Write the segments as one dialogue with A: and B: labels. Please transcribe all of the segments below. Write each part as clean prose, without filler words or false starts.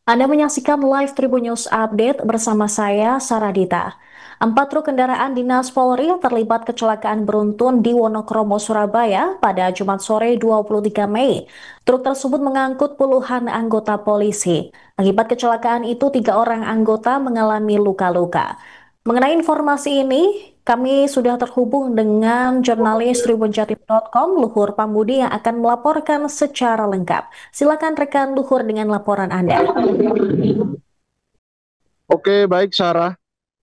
A: Anda menyaksikan live Tribun News Update bersama saya, Saradita. 4 truk kendaraan dinas Polri terlibat kecelakaan beruntun di Wonokromo, Surabaya pada Jumat sore 23 Mei. Truk tersebut mengangkut puluhan anggota polisi. Akibat kecelakaan itu, 3 orang anggota mengalami luka-luka. Mengenai informasi ini, kami sudah terhubung dengan jurnalis tribunjatim.com, Luhur Pambudi, yang akan melaporkan secara lengkap. Silakan rekan Luhur dengan laporan Anda.
B: Oke, baik Sarah.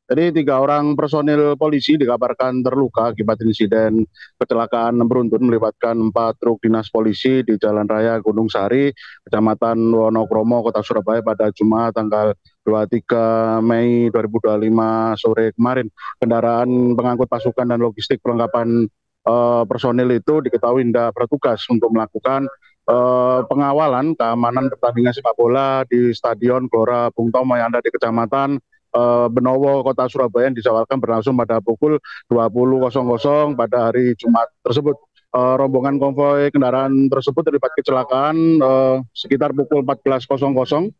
B: Jadi 3 orang personil polisi dikabarkan terluka akibat insiden kecelakaan beruntun melibatkan 4 truk dinas polisi di Jalan Raya Gunung Sari, Kecamatan Wonokromo, Kota Surabaya pada Jumat tanggal 23 Mei 2025 sore kemarin. Kendaraan pengangkut pasukan dan logistik perlengkapan personil itu diketahui hendak bertugas untuk melakukan pengawalan keamanan pertandingan sepak bola di Stadion Gelora Bung Tomo yang ada di Kecamatan Benowo, Kota Surabaya yang dijadwalkan berlangsung pada pukul 20.00 pada hari Jumat tersebut. Rombongan konvoi kendaraan tersebut terlibat kecelakaan sekitar pukul 14.00.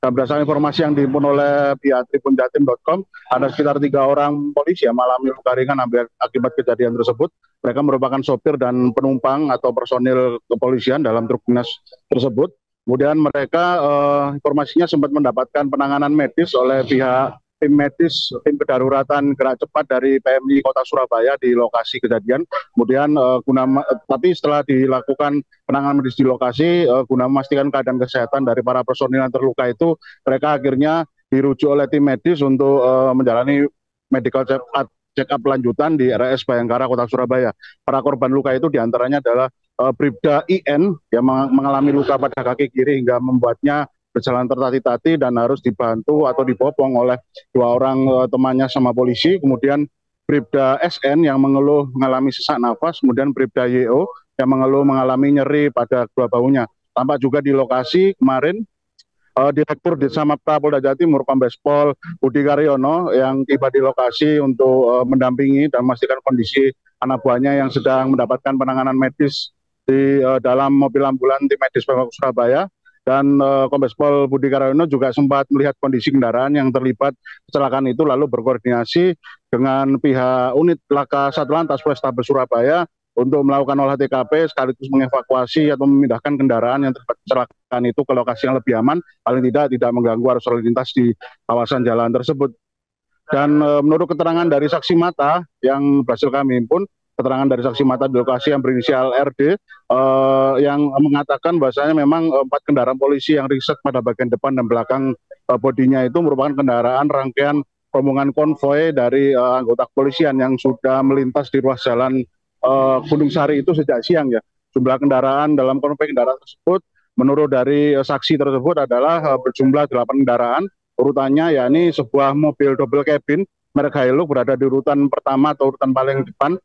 B: Dan berdasarkan informasi yang dihimpun oleh pihak tribunjatim.com, ada sekitar 3 orang polisi yang mengalami luka ringan akibat kejadian tersebut. Mereka merupakan sopir dan penumpang atau personil kepolisian dalam truk dinas tersebut. Kemudian mereka informasinya sempat mendapatkan penanganan medis oleh pihak tim medis, tim kedaruratan gerak cepat dari PMI Kota Surabaya di lokasi kejadian. Kemudian tapi setelah dilakukan penanganan medis di lokasi, guna memastikan keadaan kesehatan dari para personil yang terluka itu, mereka akhirnya dirujuk oleh tim medis untuk menjalani medical check-up lanjutan di RS Bayangkara Kota Surabaya. Para korban luka itu diantaranya adalah Bribda IN yang mengalami luka pada kaki kiri hingga membuatnya berjalan tertati-tati dan harus dibantu atau dibopong oleh 2 orang temannya sama polisi. Kemudian Bribda SN yang mengalami sesak nafas, kemudian Bribda YO yang mengalami nyeri pada kedua bahunya. Tampak juga di lokasi kemarin Direktur Ditsamapta Polda Jawa Timur Kombes Pol Budi Karyono yang tiba di lokasi untuk mendampingi dan memastikan kondisi anak buahnya yang sedang mendapatkan penanganan medis di dalam mobil ambulan tim medis Pemkab Surabaya. Dan Kombes Pol Budi Karyono juga sempat melihat kondisi kendaraan yang terlibat kecelakaan itu, lalu berkoordinasi dengan pihak unit laka Satlantas Polrestabes Surabaya untuk melakukan olah TKP sekaligus mengevakuasi atau memindahkan kendaraan yang terlibat kecelakaan itu ke lokasi yang lebih aman, paling tidak mengganggu arus lalu lintas di kawasan jalan tersebut. Dan menurut keterangan dari saksi mata yang berhasil kami himpun, keterangan dari saksi mata di lokasi yang berinisial RD yang mengatakan bahwasanya memang 4 kendaraan polisi yang ringsek pada bagian depan dan belakang bodinya itu merupakan kendaraan rangkaian rombongan konvoi dari anggota kepolisian yang sudah melintas di ruas jalan Gunung Sari itu sejak siang ya. Jumlah kendaraan dalam konvoi kendaraan tersebut menurut dari saksi tersebut adalah berjumlah 8 kendaraan. Urutannya yakni sebuah mobil double cabin merek Hilux berada di urutan pertama atau urutan paling depan.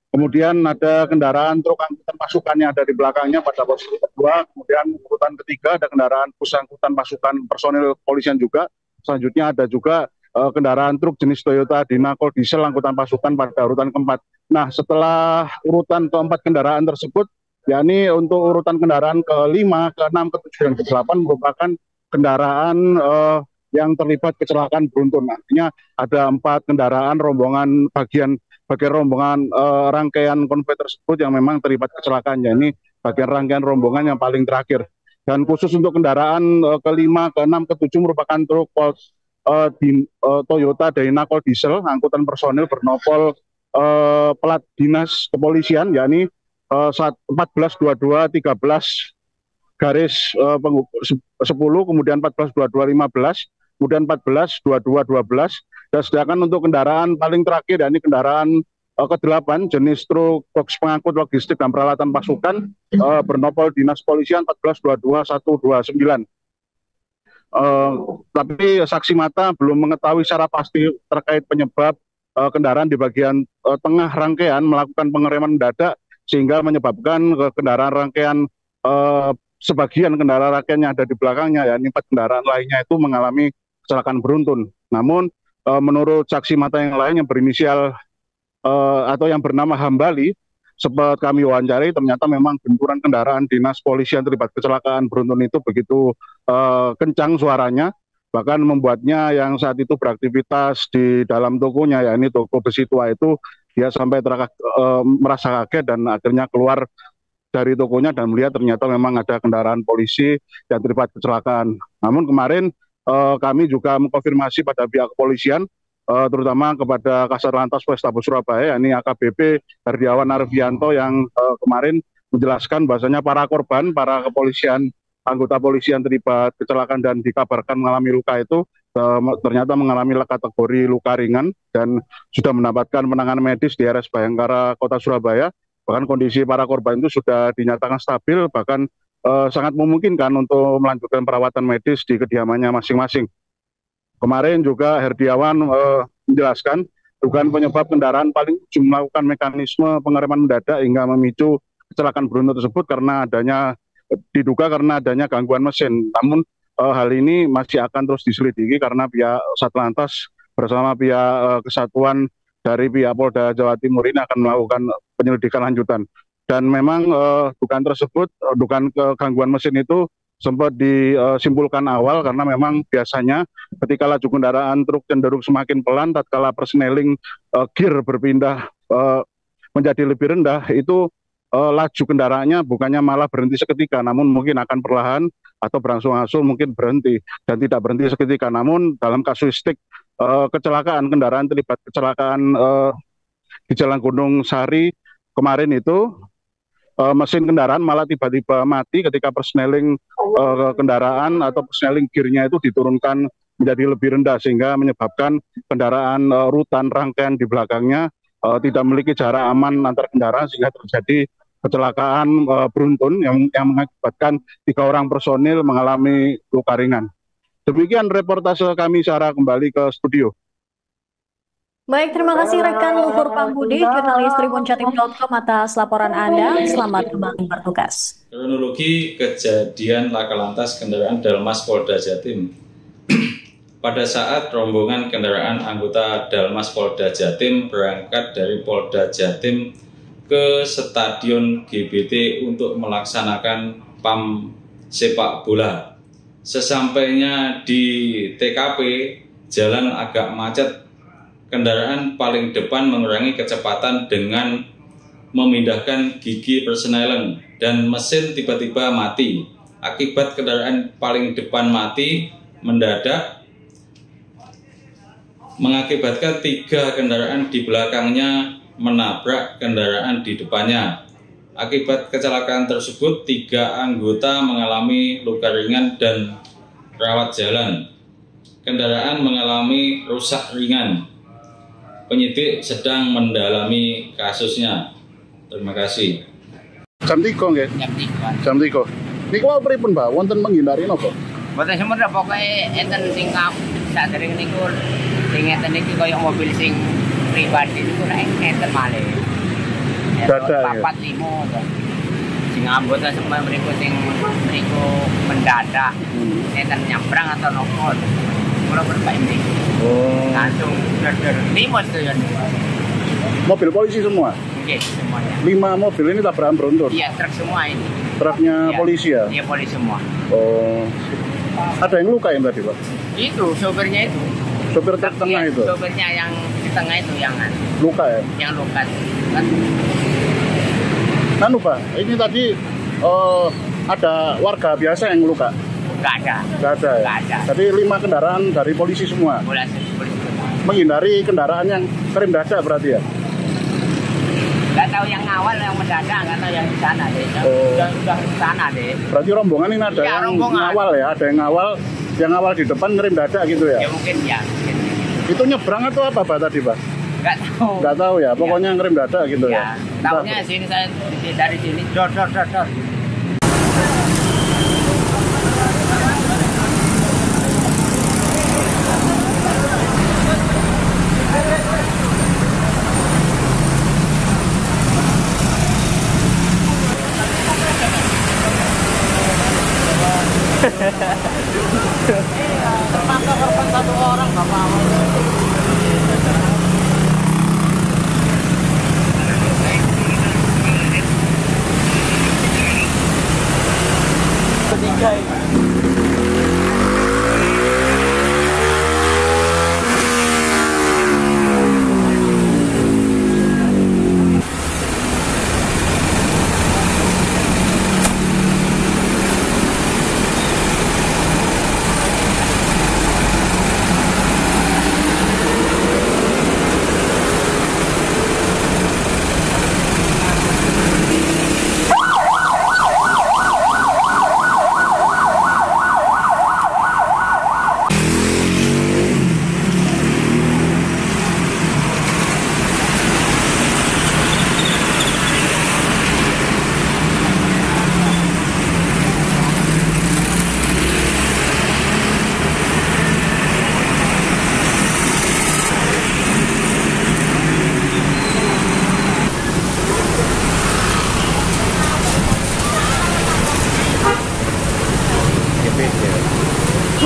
B: Kemudian ada kendaraan truk angkutan pasukan yang ada di belakangnya pada posisi kedua. Kemudian urutan ketiga ada kendaraan bus angkutan pasukan personil kepolisian juga. Selanjutnya ada juga kendaraan truk jenis Toyota Dynacol diesel angkutan pasukan pada urutan keempat. Nah, setelah urutan keempat kendaraan tersebut, yakni untuk urutan kendaraan ke-5, ke-6, ke-7, dan ke-8 merupakan kendaraan yang terlibat kecelakaan beruntun. Artinya ada 4 kendaraan rombongan bagian rombongan rangkaian konvoi tersebut yang memang terlibat kecelakaan, yakni bagian rangkaian rombongan yang paling terakhir. Dan khusus untuk kendaraan ke-5, ke-6, ke-7 merupakan truk Toyota Dynacol diesel angkutan personil bernomor plat dinas kepolisian, yakni 142213 garis 10, kemudian 142215, kemudian 142212. Dan sedangkan untuk kendaraan paling terakhir, yakni kendaraan ke-8 jenis truk box pengangkut logistik dan peralatan pasukan bernomor dinas polisian 14222129. Tapi saksi mata belum mengetahui secara pasti terkait penyebab kendaraan di bagian tengah rangkaian melakukan pengereman mendadak sehingga menyebabkan kendaraan rangkaian sebagian kendaraan rangkaian yang ada di belakangnya, yakni 4 kendaraan lainnya itu mengalami kecelakaan beruntun. Namun menurut saksi mata yang lain yang berinisial atau yang bernama Hambali, sempat kami wawancari, ternyata memang benturan kendaraan dinas polisi yang terlibat kecelakaan beruntun itu begitu kencang suaranya, bahkan membuatnya yang saat itu beraktivitas di dalam tokonya, yakni toko besi tua itu, dia sampai merasa kaget dan akhirnya keluar dari tokonya dan melihat ternyata memang ada kendaraan polisi yang terlibat kecelakaan. Namun kemarin kami juga mengkonfirmasi pada pihak kepolisian, terutama kepada Kasatlantas Polrestabes Surabaya, yakni AKBP Herdiawan Arfianto yang kemarin menjelaskan bahwasanya para korban, para kepolisian, anggota polisi yang terlibat kecelakaan dan dikabarkan mengalami luka itu ternyata mengalami kategori luka ringan dan sudah mendapatkan penanganan medis di RS Bayangkara Kota Surabaya. Bahkan kondisi para korban itu sudah dinyatakan stabil, bahkan sangat memungkinkan untuk melanjutkan perawatan medis di kediamannya masing-masing. Kemarin juga Herdiawan menjelaskan dugaan penyebab kendaraan paling ujung melakukan mekanisme pengereman mendadak hingga memicu kecelakaan beruntun tersebut diduga karena adanya gangguan mesin. Namun hal ini masih akan terus diselidiki karena pihak Satlantas bersama pihak kesatuan dari pihak Polda Jawa Timur ini akan melakukan penyelidikan lanjutan. Dan memang dugaan tersebut, dugaan gangguan mesin itu sempat disimpulkan awal karena memang biasanya ketika laju kendaraan truk cenderung semakin pelan, tatkala persneling gear berpindah menjadi lebih rendah, itu laju kendaraannya bukannya malah berhenti seketika, namun mungkin akan perlahan atau berangsur-angsur mungkin berhenti dan tidak berhenti seketika. Namun dalam kasuistik kecelakaan kendaraan terlibat kecelakaan di Jalan Gunung Sari kemarin itu, mesin kendaraan malah tiba-tiba mati ketika persneling kendaraan atau persneling gearnya itu diturunkan menjadi lebih rendah sehingga menyebabkan kendaraan rutan rangkaian di belakangnya tidak memiliki jarak aman antar kendaraan sehingga terjadi kecelakaan beruntun yang mengakibatkan 3 orang personil mengalami luka ringan. Demikian reportase kami, Sarah, kembali ke studio.
A: Baik, terima kasih rekan Luhur Pambudi, jurnalis tribunjatim.com atas laporan Anda. Selamat kembali bertugas.
C: Kronologi kejadian laka lantas kendaraan Dalmas Polda Jatim. Pada saat rombongan kendaraan anggota Dalmas Polda Jatim berangkat dari Polda Jatim ke Stadion GBT untuk melaksanakan PAM sepak bola. Sesampainya di TKP, jalan agak macet. Kendaraan paling depan mengurangi kecepatan dengan memindahkan gigi persneleng dan mesin tiba-tiba mati. Akibat kendaraan paling depan mati mendadak mengakibatkan 3 kendaraan di belakangnya menabrak kendaraan di depannya. Akibat kecelakaan tersebut 3 anggota mengalami luka ringan dan rawat jalan. Kendaraan mengalami rusak ringan. Penyidik sedang mendalami kasusnya. Terima kasih.
B: Jam 3 nggih? Jam 3. Niku pripun, Mbak? Wonten menghindari napa?
D: Mboten semen pokoke enten sing sadèrèng niku sing enten iki kaya mobil sing pribadi niku nek enten malih.
B: Dadak.
D: 4 5 to. Sing anggota semua mriku sing mriku mendadak. Enten nyabrang atau nopo. Kula berpak ini. Oh. Langsung der limos to ya.
B: Mobil polisi semua?
D: Oke, semuanya.
B: 5 mobil ini tabrakan beruntun?
D: Iya, truk semua ini.
B: Truknya ya, polisi ya?
D: Iya, polisi semua.
B: Oh. Ada yang luka yang tadi, Pak?
D: Itu, sopirnya itu.
B: Sopir truk tengah itu?
D: Sopirnya yang di tengah itu yang
B: luka ya? Yang
D: luka. Kan?
B: Nanu, Pak, ini tadi ada warga biasa yang luka?
D: Nggak ada.
B: Nggak ada ya?
D: Nggak ada.
B: Jadi 5 kendaraan dari polisi semua?
D: Polisi semua.
B: Menghindari kendaraan yang rem dadak berarti ya?
D: Nggak tahu yang awal, yang mendadak, nggak tahu yang di sana deh. Udah di sana deh.
B: Berarti rombongan ini ada ya, yang ngawal ya? Ada yang ngawal di depan ngerem dadak gitu ya?
D: Ya mungkin ya. Mungkin.
B: Itu nyebrang atau apa, Pak, tadi, Pak?
D: Nggak tahu.
B: Nggak tahu ya? Pokoknya ngerem dadak gitu ya?
D: Tahunya sini saya dari sini, dor. Terpantau korban 1 orang, Bapak.
E: 3 ini.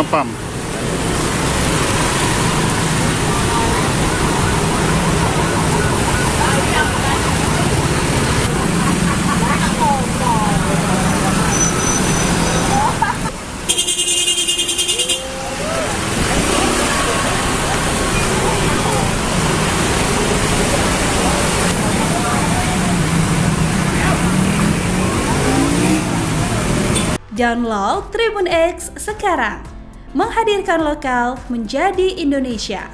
B: Ngepam.
F: Download Tribun X sekarang, menghadirkan lokal menjadi Indonesia.